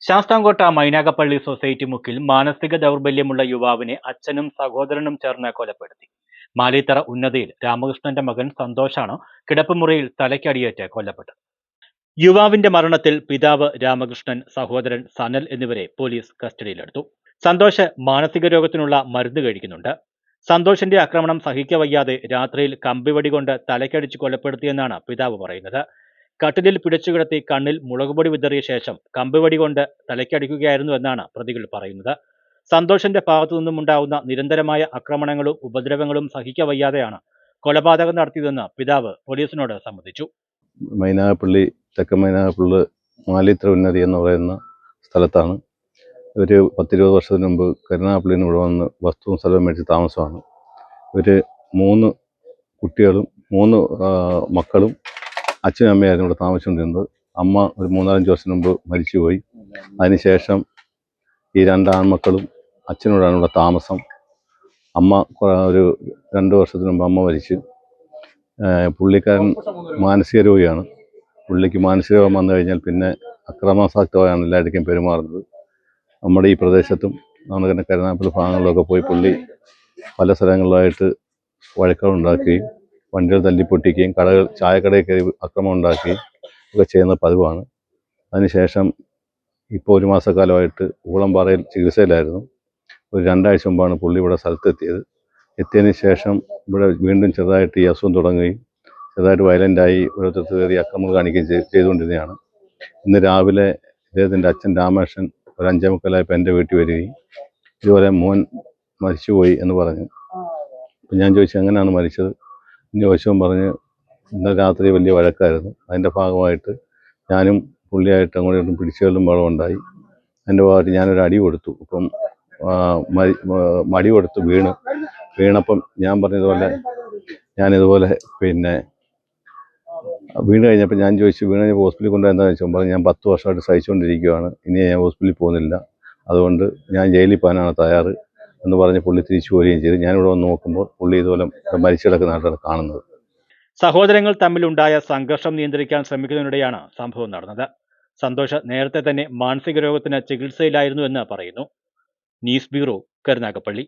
Sasthamkotta Mynagappally society മുക്കിൽ മാനസിക ദൗർബല്യമുള്ള യുവാവിനെ അച്ഛനും സഹോദരനും ചേർന്ന് കൊലപ്പെടുത്തി. മാലിത്തറ ഉന്നതിയിൽ രാമകൃഷ്ണന്റെ മകൻ സന്തോഷാണ് കിടപ്പുമുറിയിൽ തലയ്ക്കടിയേറ്റ് കൊല്ലപ്പെട്ടത്. യുവാവിന്റെ മരണത്തിൽ പിതാവ് രാമകൃഷ്ണൻ, സഹോദരൻ സനൽ എന്നിവരെ പോലീസ് കസ്റ്റഡിയിലെടുത്തു. സന്തോഷ് മാനസിക രോഗത്തിനുള്ള മരുന്ന് കഴിക്കുന്നുണ്ട്. സന്തോഷിന്റെ ആക്രമണം സഹിക്കവയ്യാതെ രാത്രിയിൽ കമ്പിവടി കൊണ്ട് തലയ്ക്കടിച്ച് കൊലപ്പെടുത്തിയെന്നാണ് പിതാവ് പറയുന്നത്. കട്ടിലിൽ പിടിച്ചുകിടത്തി കണ്ണിൽ മുളകുപൊടി വിതറിയ ശേഷം കമ്പിവടി കൊണ്ട് തലയ്ക്കടിക്കുകയായിരുന്നു എന്നാണ് പ്രതികൾ പറയുന്നത്. സന്തോഷിന്റെ ഭാഗത്തു നിന്നുമുണ്ടാവുന്ന നിരന്തരമായ ആക്രമണങ്ങളും ഉപദ്രവങ്ങളും സഹിക്കവയ്യാതെയാണ് കൊലപാതകം നടത്തിയതെന്ന് പിതാവ് പോലീസിനോട് സമ്മതിച്ചു. മൈനാഗപ്പള്ളി, തെക്കൻ മൈനാഗപ്പള്ളി മാലിത്തറ ഉന്നതി എന്ന് പറയുന്ന സ്ഥലത്താണ്. ഒരു 10-20 വർഷത്തിന് മുമ്പ് കരുനാഗപ്പള്ളിയിൽ നിന്ന് ഇവിടെ വന്ന് വസ്തുവും സ്ഥലവും മേടിച്ച് താമസമാണ്. ഇവർ 3 കുട്ടികളും 3 മക്കളും അച്ഛനും അമ്മയായിരുന്നു ഇവിടെ താമസിച്ചുകൊണ്ടിരുന്നത്. അമ്മ ഒരു 3-4 വർഷം മുമ്പ് മരിച്ചുപോയി. അതിനുശേഷം ഈ 2 ആൺമക്കളും അച്ഛനോടാണ് ഇവിടെ താമസം. അമ്മ ഒരു 2 വർഷത്തിന് മുമ്പ് അമ്മ മരിച്ചു. പുള്ളിക്കാരൻ മാനസിക രോഗിയാണ്. പുള്ളിക്ക് മാനസിക രോഗം വന്നു കഴിഞ്ഞാൽ പിന്നെ അക്രമാസക്തമായാണ് എല്ലായിടത്തും പെരുമാറുന്നത്. നമ്മുടെ ഈ പ്രദേശത്തും നമ്മുടെ തന്നെ കരുനാഗപ്പള്ളി ഭാഗങ്ങളിലൊക്കെ പോയി പുള്ളി പല സ്ഥലങ്ങളിലായിട്ട് വഴക്കുകളുണ്ടാക്കുകയും വണ്ടികൾ തല്ലിപ്പൊട്ടിക്കുകയും ചായക്കടയിൽ കയറി അക്രമം ഉണ്ടാക്കുകയും ഒക്കെ ചെയ്യുന്ന പതിവാണ്. അതിനുശേഷം ഇപ്പോൾ 1 മാസക്കാലമായിട്ട് ഊളംപാറയിൽ ചികിത്സയിലായിരുന്നു. ഒരു 2 ആഴ്ച മുമ്പാണ് പുള്ളി ഇവിടെ സ്ഥലത്തെത്തിയത്. എത്തിയതിന് ശേഷം ഇവിടെ വീണ്ടും ചെറുതായിട്ട് ഈ അസുഖം തുടങ്ങുകയും ചെറുതായിട്ട് വയലൻ്റായി ഓരോരുത്തർക്ക് കയറി അക്രമം കാണിക്കുകയും ചെയ്തുകൊണ്ടിരുന്നതാണ്. ഇന്ന് രാവിലെ ഇദ്ദേഹത്തിൻ്റെ അച്ഛൻ രാമകൃഷ്ണൻ ഒരു 5:45 എൻ്റെ വീട്ടിൽ വരികയും ഇതുപോലെ മോൻ മരിച്ചുപോയി എന്ന് പറഞ്ഞു. അപ്പം ഞാൻ ചോദിച്ചു എങ്ങനെയാണ് മരിച്ചത് എന്ന് ചോദിച്ചവൻ പറഞ്ഞ് ഇന്നലെ രാത്രി വലിയ വഴക്കായിരുന്നു. അതിൻ്റെ ഭാഗമായിട്ട് ഞാനും പുള്ളിയായിട്ട് അങ്ങോട്ടും പിടിച്ചുകൊള്ളും ബഹളമുണ്ടായി. അതിൻ്റെ ഭാഗമായിട്ട് ഞാനൊരു അടി കൊടുത്തു. അപ്പം മടി കൊടുത്ത് വീണപ്പം ഞാൻ പറഞ്ഞതുപോലെ ഞാനിതുപോലെ വീണ് കഴിഞ്ഞപ്പോൾ ഞാൻ ചോദിച്ചു വീണ് കഴിഞ്ഞപ്പോൾ ഹോസ്പിറ്റലിൽ കൊണ്ടുപോയെന്താണെന്ന് വെച്ചാൽ പറഞ്ഞു ഞാൻ 10 വർഷമായിട്ട് സഹിച്ചുകൊണ്ടിരിക്കുകയാണ്, ഇനി ഞാൻ ഹോസ്പിറ്റലിൽ പോകുന്നില്ല, അതുകൊണ്ട് ഞാൻ ജയിലിൽ പോകാനാണ് തയ്യാറ് എന്ന് പറഞ്ഞ് പുള്ളി തിരിച്ചു പോവുകയും ചെയ്തു. ഞാനിവിടെ വന്ന് നോക്കുമ്പോൾ പുള്ളി ഇതുപോലെ മരിച്ചു കിടക്കുന്നതായിട്ടാണ് കാണുന്നത്. സഹോദരങ്ങൾ തമ്മിലുണ്ടായ സംഘർഷം നിയന്ത്രിക്കാൻ ശ്രമിക്കുന്നതിനിടെയാണ് സംഭവം നടന്നത്. സന്തോഷ് നേരത്തെ തന്നെ മാനസിക രോഗത്തിന് ചികിത്സയിലായിരുന്നു എന്ന് പറയുന്നു. News bureau, Karunagappally.